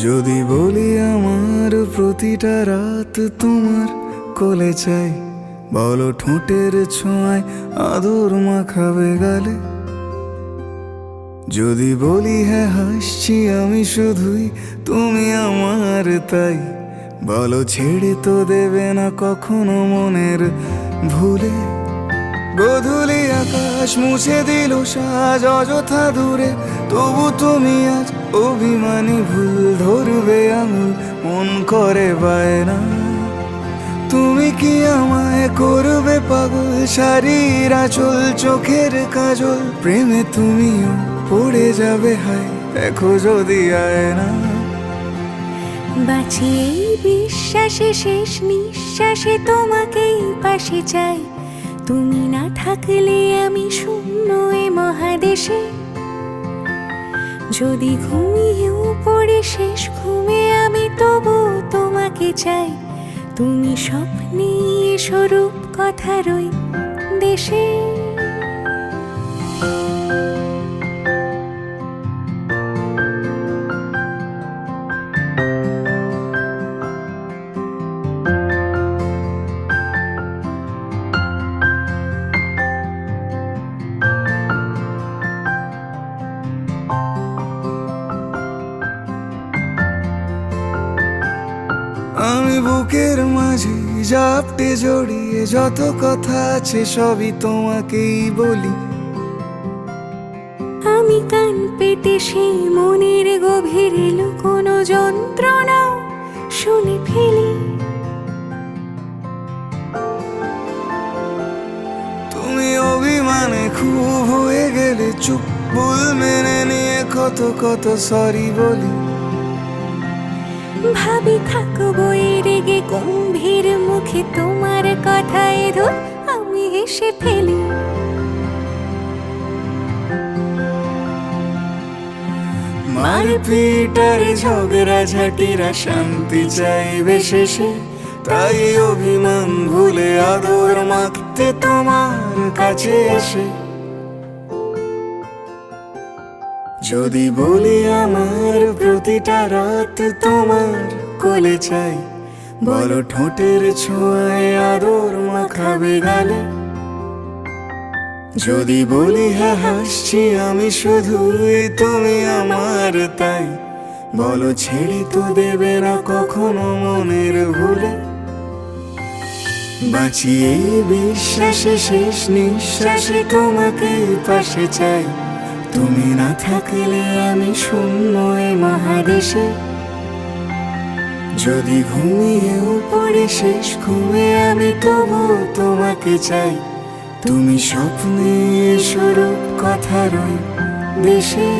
যদি বলি আমার প্রতিটা রাত তোমার কোলে চাই, বলো ঠোঁটের ছোঁয়ায় আদর মাখাবে গালে। যদি বলি হ্যাঁ হাসছি আমি শুধুই, তুমি আমার তাই, বলো ছেড়ে তো দেবে না কখনো মনের ভুলে। গোধূলি আকাশ মুছে দিল সাজ অযথা দূরে, তবু তুমি আজ অভিমানী ভুল ধরবে আঙুল, মন করে বায়না। তুমি কি আমায় করবে পাগল, শাড়ির আঁচল চোখের কাজল, প্রেমে তুমিও পড়ে যাবে হায় দেখো যদি আয়না। বাঁচি এই বিশ্বাসে শেষ নিঃশ্বাসে তোমাকেই পাশে চাই, তুমি না থাকলে আমি শূন্য এ মহাদেশে। যদি ঘুমিয়েও পড়ে শেষ ঘুমে আমি তবু তোমাকে চাই, তুমি স্বপ্নে স্বরূপ কথার ওই দেশে। আমি বুকের মাঝে জাপটে জড়িয়ে যত কথা আছে সবই তোমাকেই বলি। আমি কান পেতে সেই মনের গভীরে লুকোনো যন্ত্রণা শুনে ফেলি। তুমি অভিমানে খুব হয়ে গেলে চুপ, ভুল মেনে নিয়ে কত কত সরি বলি। ভাবি থাকবো এই রেগে গম্ভীর মুখে তোমার কথায় ধর আমি হেসে ফেলি। মারপিট আর ঝগড়া ঝাঁটিরা শান্তি চাইবে শেষে, তাই অভিমান ভুলে আদর মাখতে তোমার কাছে এসে। যদি বলি আমার প্রতিটা রাত তোমার কোলে চাই, বলো ঠোঁটের ছোঁয়ায় আদর মাখাবে গালে। যদি বলি হ্যাঁ হাসছি আমি শুধুই, তুমি আমার তাই, বলো ছেড়ে তো দেবে না কখনো মনের ভুলে। বাঁচি এই বিশ্বাসে শেষ নিঃশ্বাসে তোমাকেই পাশে চাই, তুমি না থাকলে আমি শূন্য এ মহাদেশে। যদি ঘুমিয়েও পড়ে শেষ ঘুমে আমি তবু তোমাকে চাই, তুমি স্বপ্নে স্বরূপ কথার ওই দেশে।